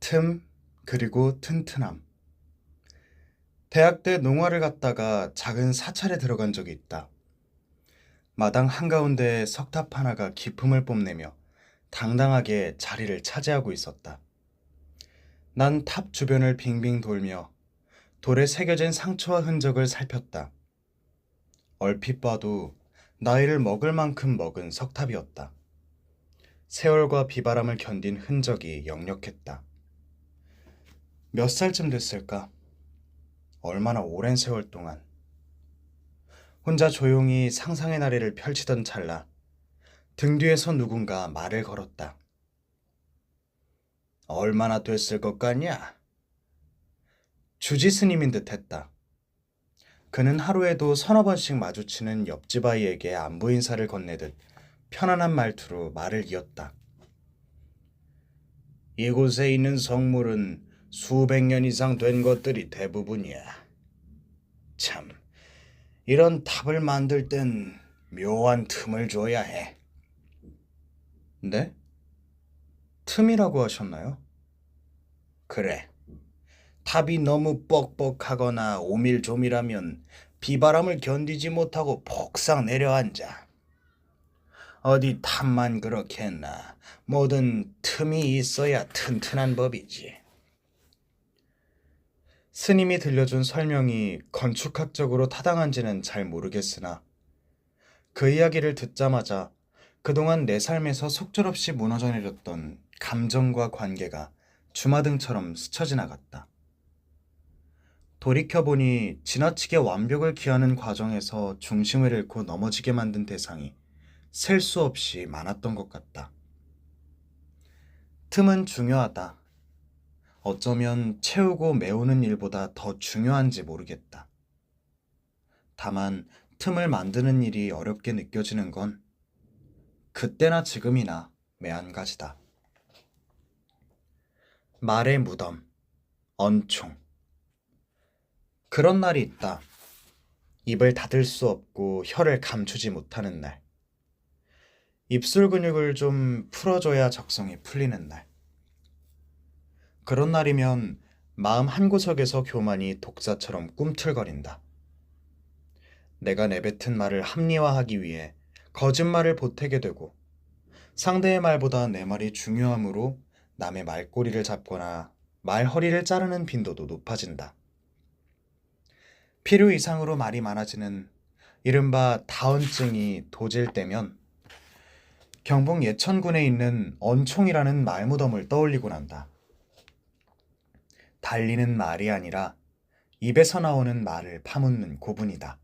틈, 그리고 튼튼함. 대학 때 농화를 갔다가 작은 사찰에 들어간 적이 있다. 마당 한가운데에 석탑 하나가 기품을 뽐내며 당당하게 자리를 차지하고 있었다. 난 탑 주변을 빙빙 돌며 돌에 새겨진 상처와 흔적을 살폈다. 얼핏 봐도 나이를 먹을 만큼 먹은 석탑이었다. 세월과 비바람을 견딘 흔적이 역력했다. 몇 살쯤 됐을까? 얼마나 오랜 세월 동안. 혼자 조용히 상상의 나래를 펼치던 찰나 등 뒤에서 누군가 말을 걸었다. 얼마나 됐을 것 같냐? 주지 스님인 듯 했다. 그는 하루에도 서너 번씩 마주치는 옆집 아이에게 안부 인사를 건네듯 편안한 말투로 말을 이었다. 이곳에 있는 성물은 수백 년 이상 된 것들이 대부분이야. 참, 이런 탑을 만들 땐 묘한 틈을 줘야 해. 네? 틈이라고 하셨나요? 그래. 탑이 너무 뻑뻑하거나 오밀조밀하면 비바람을 견디지 못하고 폭삭 내려앉아. 어디 탑만 그렇게 했나. 뭐든 틈이 있어야 튼튼한 법이지. 스님이 들려준 설명이 건축학적으로 타당한지는 잘 모르겠으나 그 이야기를 듣자마자 그동안 내 삶에서 속절없이 무너져 내렸던 감정과 관계가 주마등처럼 스쳐 지나갔다. 돌이켜보니 지나치게 완벽을 기하는 과정에서 중심을 잃고 넘어지게 만든 대상이 셀 수 없이 많았던 것 같다. 틈은 중요하다. 어쩌면 채우고 메우는 일보다 더 중요한지 모르겠다. 다만 틈을 만드는 일이 어렵게 느껴지는 건 그때나 지금이나 매한가지다. 말의 무덤, 언총. 그런 날이 있다. 입을 닫을 수 없고 혀를 감추지 못하는 날. 입술 근육을 좀 풀어줘야 적성이 풀리는 날. 그런 날이면 마음 한구석에서 교만이 독사처럼 꿈틀거린다. 내가 내뱉은 말을 합리화하기 위해 거짓말을 보태게 되고 상대의 말보다 내 말이 중요하므로 남의 말꼬리를 잡거나 말허리를 자르는 빈도도 높아진다. 필요 이상으로 말이 많아지는 이른바 다언증이 도질 때면 경북 예천군에 있는 언총이라는 말무덤을 떠올리곤 한다. 달리는 말이 아니라 입에서 나오는 말을 파묻는 고분이다.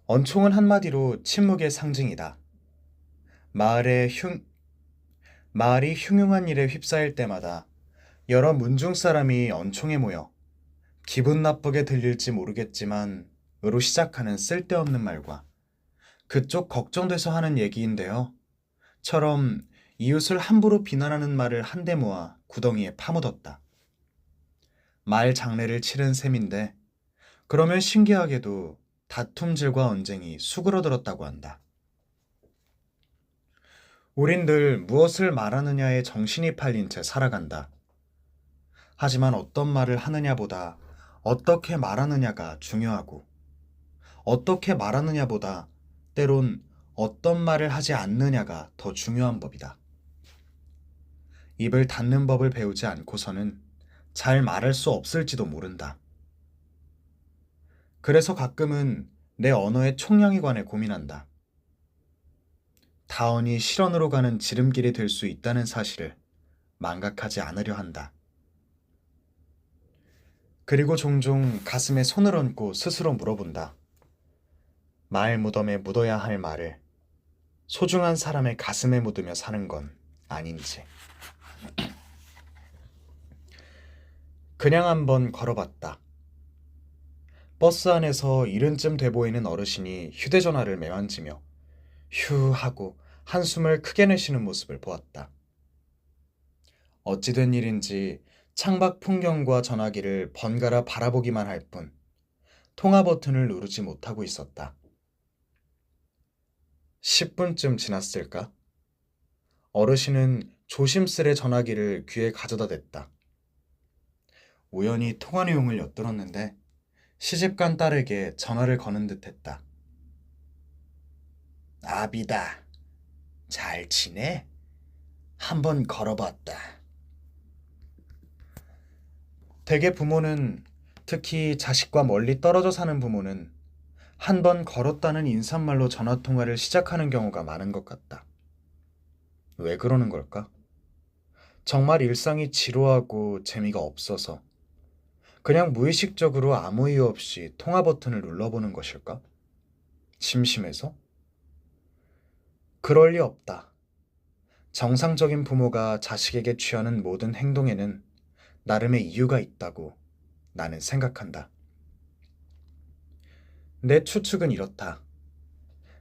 언총은 한마디로 침묵의 상징이다. 마을이 흉흉한 일에 휩싸일 때마다 여러 문중 사람이 언총에 모여 기분 나쁘게 들릴지 모르겠지만 으로 시작하는 쓸데없는 말과 그쪽 걱정돼서 하는 얘기인데요. 처럼 이웃을 함부로 비난하는 말을 한데 모아 구덩이에 파묻었다. 말 장례를 치른 셈인데 그러면 신기하게도 다툼질과 언쟁이 수그러들었다고 한다. 우린 늘 무엇을 말하느냐에 정신이 팔린 채 살아간다. 하지만 어떤 말을 하느냐보다 어떻게 말하느냐가 중요하고 어떻게 말하느냐보다 때론 어떤 말을 하지 않느냐가 더 중요한 법이다. 입을 닫는 법을 배우지 않고서는 잘 말할 수 없을지도 모른다. 그래서 가끔은 내 언어의 총량에 관해 고민한다. 다언이 실언으로 가는 지름길이 될 수 있다는 사실을 망각하지 않으려 한다. 그리고 종종 가슴에 손을 얹고 스스로 물어본다. 말 무덤에 묻어야 할 말을 소중한 사람의 가슴에 묻으며 사는 건 아닌지. 그냥 한번 걸어봤다. 버스 안에서 이른쯤 돼 보이는 어르신이 휴대전화를 매만지며 휴 하고 한숨을 크게 내쉬는 모습을 보았다. 어찌된 일인지 창밖 풍경과 전화기를 번갈아 바라보기만 할 뿐 통화 버튼을 누르지 못하고 있었다. 10분쯤 지났을까? 어르신은 조심스레 전화기를 귀에 가져다 댔다. 우연히 통화 내용을 엿들었는데 시집간 딸에게 전화를 거는 듯했다. 아비다. 잘 지내? 한번 걸어봤다. 대개 부모는, 특히 자식과 멀리 떨어져 사는 부모는 한 번 걸었다는 인사말로 전화통화를 시작하는 경우가 많은 것 같다. 왜 그러는 걸까? 정말 일상이 지루하고 재미가 없어서 그냥 무의식적으로 아무 이유 없이 통화 버튼을 눌러보는 것일까? 심심해서? 그럴 리 없다. 정상적인 부모가 자식에게 취하는 모든 행동에는 나름의 이유가 있다고 나는 생각한다. 내 추측은 이렇다.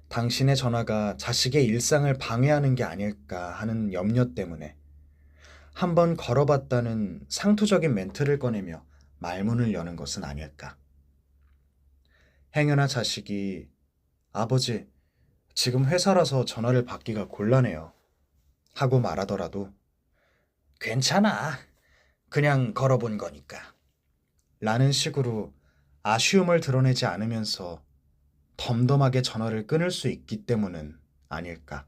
당신의 전화가 자식의 일상을 방해하는 게 아닐까 하는 염려 때문에 한번 걸어봤다는 상투적인 멘트를 꺼내며 말문을 여는 것은 아닐까. 행여나 자식이 아버지, 지금 회사라서 전화를 받기가 곤란해요 하고 말하더라도 괜찮아. 그냥 걸어본 거니까. 라는 식으로 아쉬움을 드러내지 않으면서 덤덤하게 전화를 끊을 수 있기 때문은 아닐까.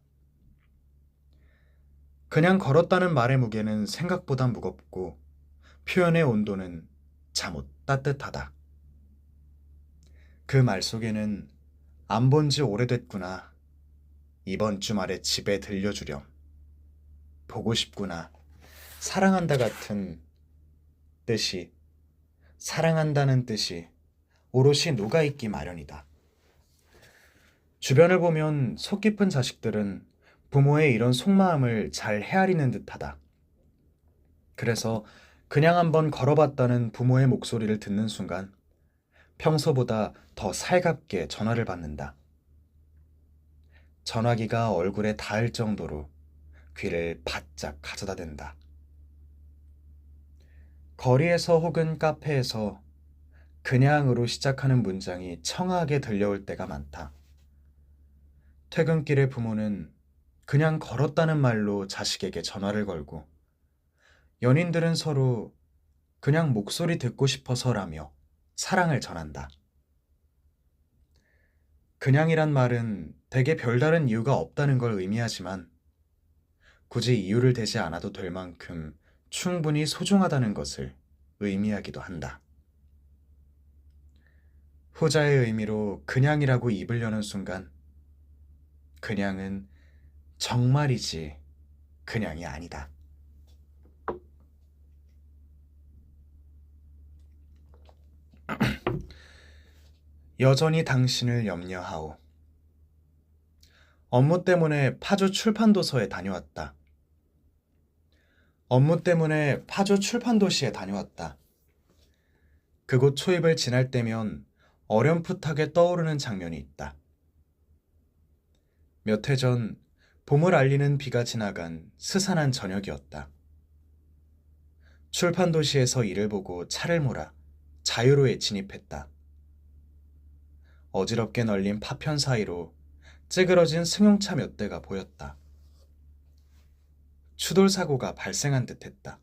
그냥 걸었다는 말의 무게는 생각보다 무겁고 표현의 온도는 잠옷 따뜻하다. 그 말 속에는 안 본 지 오래됐구나. 이번 주말에 집에 들려주렴. 보고 싶구나. 사랑한다 같은 뜻이, 사랑한다는 뜻이 오롯이 녹아있기 마련이다. 주변을 보면 속 깊은 자식들은 부모의 이런 속마음을 잘 헤아리는 듯하다. 그래서 그냥 한번 걸어봤다는 부모의 목소리를 듣는 순간 평소보다 더 살갑게 전화를 받는다. 전화기가 얼굴에 닿을 정도로 귀를 바짝 가져다 댄다. 거리에서 혹은 카페에서 그냥으로 시작하는 문장이 청아하게 들려올 때가 많다. 퇴근길에 부모는 그냥 걸었다는 말로 자식에게 전화를 걸고, 연인들은 서로 그냥 목소리 듣고 싶어서라며 사랑을 전한다. 그냥이란 말은 대개 별다른 이유가 없다는 걸 의미하지만 굳이 이유를 대지 않아도 될 만큼 충분히 소중하다는 것을 의미하기도 한다. 후자의 의미로 그냥이라고 입을 여는 순간 그냥은 정말이지 그냥이 아니다. 여전히 당신을 염려하오. 업무 때문에 파주 출판도서에 다녀왔다. 업무 때문에 파주 출판도시에 다녀왔다. 그곳 초입을 지날 때면 어렴풋하게 떠오르는 장면이 있다. 몇 해 전 봄을 알리는 비가 지나간 스산한 저녁이었다. 출판도시에서 일을 보고 차를 몰아 자유로에 진입했다. 어지럽게 널린 파편 사이로 찌그러진 승용차 몇 대가 보였다. 추돌 사고가 발생한 듯했다.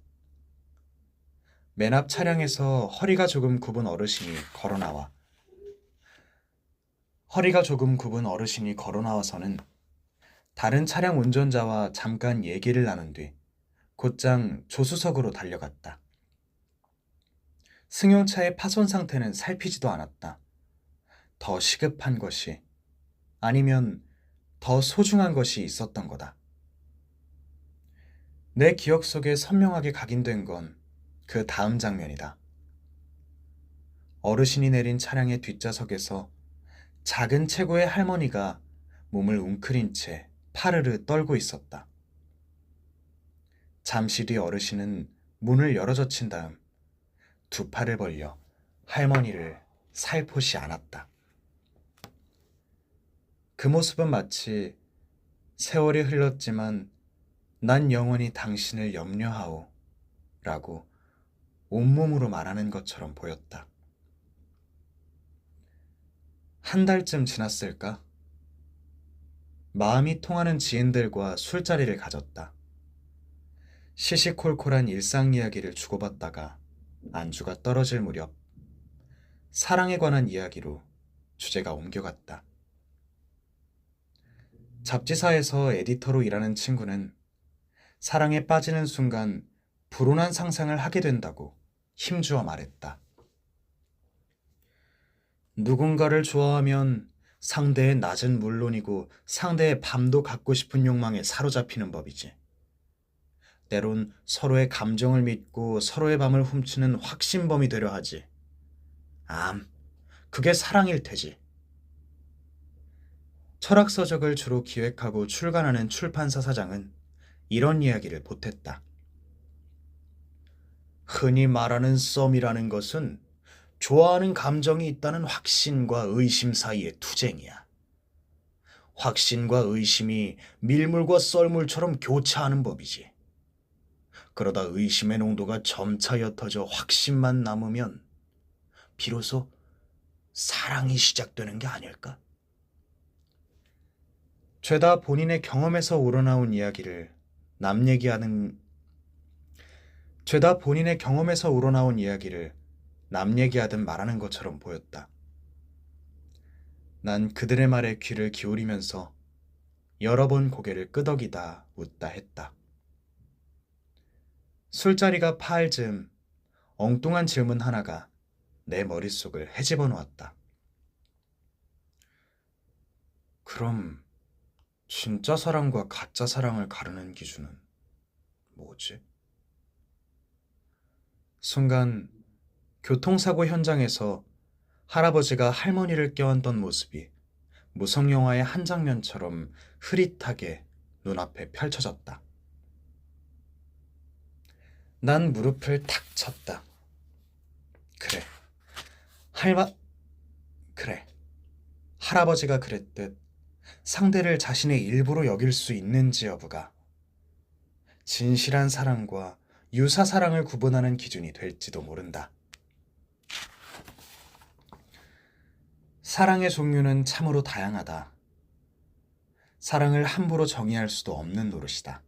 맨 앞 차량에서 허리가 조금 굽은 어르신이 걸어 나와서는 다른 차량 운전자와 잠깐 얘기를 나눈 뒤 곧장 조수석으로 달려갔다. 승용차의 파손 상태는 살피지도 않았다. 더 시급한 것이, 아니면 더 소중한 것이 있었던 거다. 내 기억 속에 선명하게 각인된 건 그 다음 장면이다. 어르신이 내린 차량의 뒷좌석에서 작은 체구의 할머니가 몸을 웅크린 채 파르르 떨고 있었다. 잠시 뒤 어르신은 문을 열어젖힌 다음 두 팔을 벌려 할머니를 살포시 안았다. 그 모습은 마치 세월이 흘렀지만 난 영원히 당신을 염려하오 라고 온몸으로 말하는 것처럼 보였다. 한 달쯤 지났을까? 마음이 통하는 지인들과 술자리를 가졌다. 시시콜콜한 일상 이야기를 주고받다가 안주가 떨어질 무렵 사랑에 관한 이야기로 주제가 옮겨갔다. 잡지사에서 에디터로 일하는 친구는 사랑에 빠지는 순간 불온한 상상을 하게 된다고 힘주어 말했다. 누군가를 좋아하면 상대의 낮은 물론이고 상대의 밤도 갖고 싶은 욕망에 사로잡히는 법이지. 때론 서로의 감정을 믿고 서로의 밤을 훔치는 확신범이 되려 하지. 그게 사랑일 테지. 철학서적을 주로 기획하고 출간하는 출판사 사장은 이런 이야기를 보탰다. 흔히 말하는 썸이라는 것은 좋아하는 감정이 있다는 확신과 의심 사이의 투쟁이야. 확신과 의심이 밀물과 썰물처럼 교차하는 법이지. 그러다 의심의 농도가 점차 옅어져 확신만 남으면 비로소 사랑이 시작되는 게 아닐까? 죄다 본인의 경험에서 우러나온 이야기를 남 얘기하는 죄다 본인의 경험에서 우러나온 이야기를 남 얘기하듯 말하는 것처럼 보였다. 난 그들의 말에 귀를 기울이면서 여러 번 고개를 끄덕이다 웃다 했다. 술자리가 파할 즈음 엉뚱한 질문 하나가 내 머릿속을 헤집어 놓았다. 그럼 진짜 사랑과 가짜 사랑을 가르는 기준은 뭐지? 순간 교통사고 현장에서 할아버지가 할머니를 껴안던 모습이 무성영화의 한 장면처럼 흐릿하게 눈앞에 펼쳐졌다. 난 무릎을 탁 쳤다. 그래, 할마, 그래. 할아버지가 그랬듯 상대를 자신의 일부로 여길 수 있는지 여부가 진실한 사랑과 유사 사랑을 구분하는 기준이 될지도 모른다. 사랑의 종류는 참으로 다양하다. 사랑을 함부로 정의할 수도 없는 노릇이다.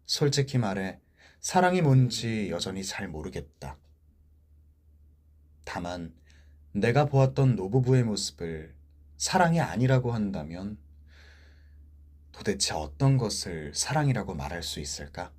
솔직히 말해 사랑이 뭔지 여전히 잘 모르겠다. 다만 내가 보았던 노부부의 모습을 사랑이 아니라고 한다면 도대체 어떤 것을 사랑이라고 말할 수 있을까?